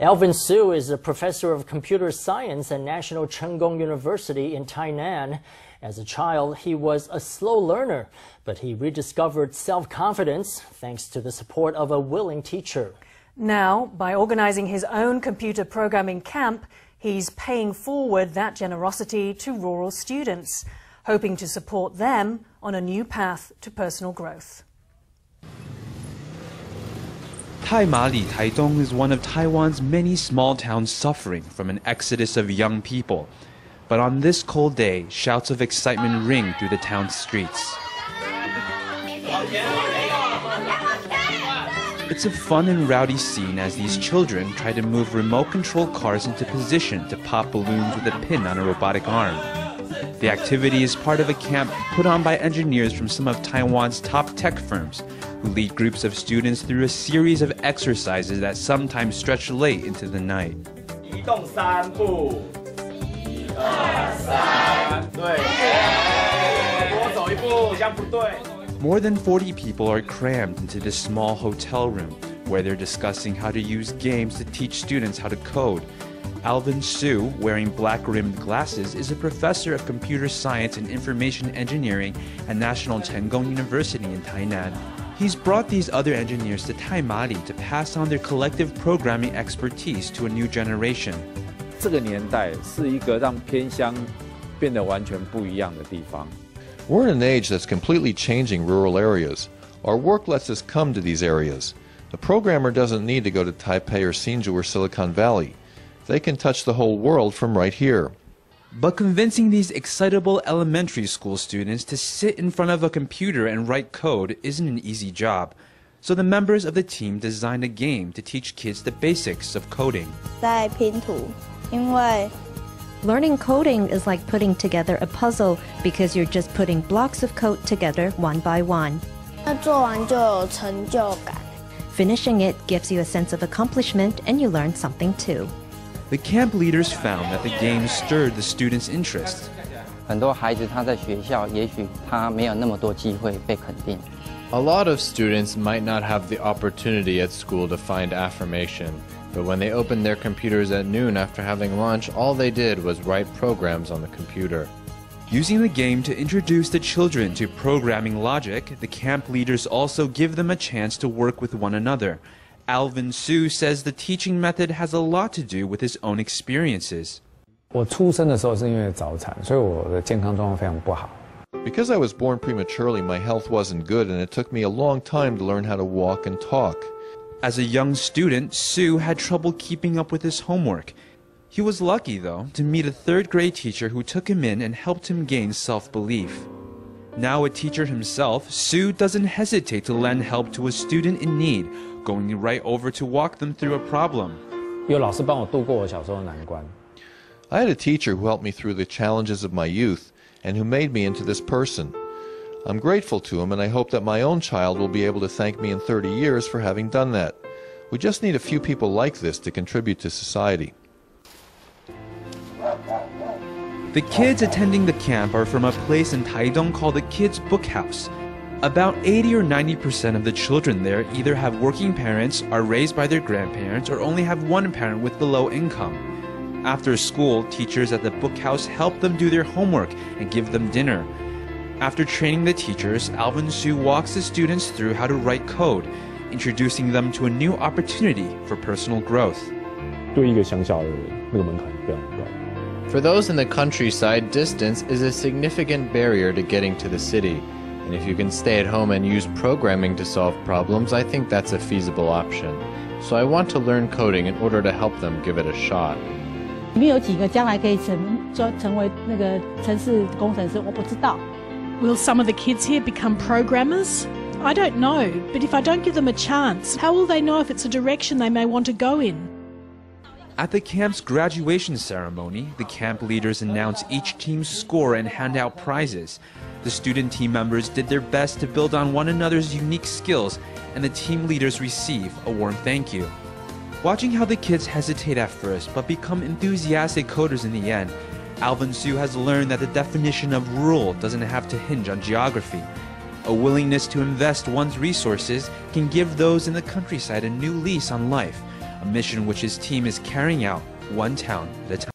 Alvin Su is a professor of computer science at National Cheng Kung University in Tainan. As a child, he was a slow learner, but he rediscovered self-confidence thanks to the support of a willing teacher. Now, by organizing his own computer programming camp, he's paying forward that generosity to rural students, hoping to support them on a new path to personal growth. Taimali, Taitung is one of Taiwan's many small towns suffering from an exodus of young people. But on this cold day, shouts of excitement ring through the town's streets. It's a fun and rowdy scene as these children try to move remote-controlled cars into position to pop balloons with a pin on a robotic arm. The activity is part of a camp put on by engineers from some of Taiwan's top tech firms, who lead groups of students through a series of exercises that sometimes stretch late into the night. More than 40 people are crammed into this small hotel room, where they're discussing how to use games to teach students how to code. Alvin Su, wearing black-rimmed glasses, is a professor of computer science and information engineering at National Cheng Kung University in Tainan. He's brought these other engineers to Taimali to pass on their collective programming expertise to a new generation. 这个年代是一个让偏乡变得完全不一样的地方。 We're in an age that's completely changing rural areas. Our work lets us come to these areas. The programmer doesn't need to go to Taipei or Hsinchu or Silicon Valley. They can touch the whole world from right here. But convincing these excitable elementary school students to sit in front of a computer and write code isn't an easy job. So the members of the team designed a game to teach kids the basics of coding. 在拼图，因为 Learning coding is like putting together a puzzle because you're just putting blocks of code together one by one. 那做完就有成就感。 Finishing it gives you a sense of accomplishment and you learn something too. The camp leaders found that the game stirred the students' interest. 很多孩子他在学校，也许他没有那么多机会被肯定。 A lot of students might not have the opportunity at school to find affirmation, but when they opened their computers at noon after having lunch, all they did was write programs on the computer. Using the game to introduce the children to programming logic, the camp leaders also give them a chance to work with one another. Alvin Su says the teaching method has a lot to do with his own experiences. 我出生的时候是因为早产，所以我的健康状况非常不好。 Because I was born prematurely, my health wasn't good, and it took me a long time to learn how to walk and talk. As a young student, Su had trouble keeping up with his homework. He was lucky, though, to meet a third-grade teacher who took him in and helped him gain self-belief. Now a teacher himself, Su doesn't hesitate to lend help to a student in need, going right over to walk them through a problem. 有老师帮我度过我小时候的难关。 I had a teacher who helped me through the challenges of my youth and who made me into this person. I'm grateful to him, and I hope that my own child will be able to thank me in 30 years for having done that. We just need a few people like this to contribute to society. The kids attending the camp are from a place in Taitung called the Kids Book House. About 80 or 90% of the children there either have working parents, are raised by their grandparents, or only have one parent with below income. After school, teachers at the book house help them do their homework and give them dinner. After training the teachers, Alvin Su walks the students through how to write code, introducing them to a new opportunity for personal growth. 对一个乡下的那个门槛非常高。 For those in the countryside, distance is a significant barrier to getting to the city. And if you can stay at home and use programming to solve problems, I think that's a feasible option. So I want to learn coding in order to help them give it a shot. 里面有几个将来可以成为那个城市工程师，我不知道。 Will some of the kids here become programmers? I don't know, but if I don't give them a chance, how will they know if it's a direction they may want to go in? At the camp's graduation ceremony, the camp leaders announce each team's score and hand out prizes. The student team members did their best to build on one another's unique skills, and the team leaders receive a warm thank you. Watching how the kids hesitate at first but become enthusiastic coders in the end, Alvin Su has learned that the definition of rural doesn't have to hinge on geography. A willingness to invest one's resources can give those in the countryside a new lease on life, a mission which his team is carrying out one town at a time.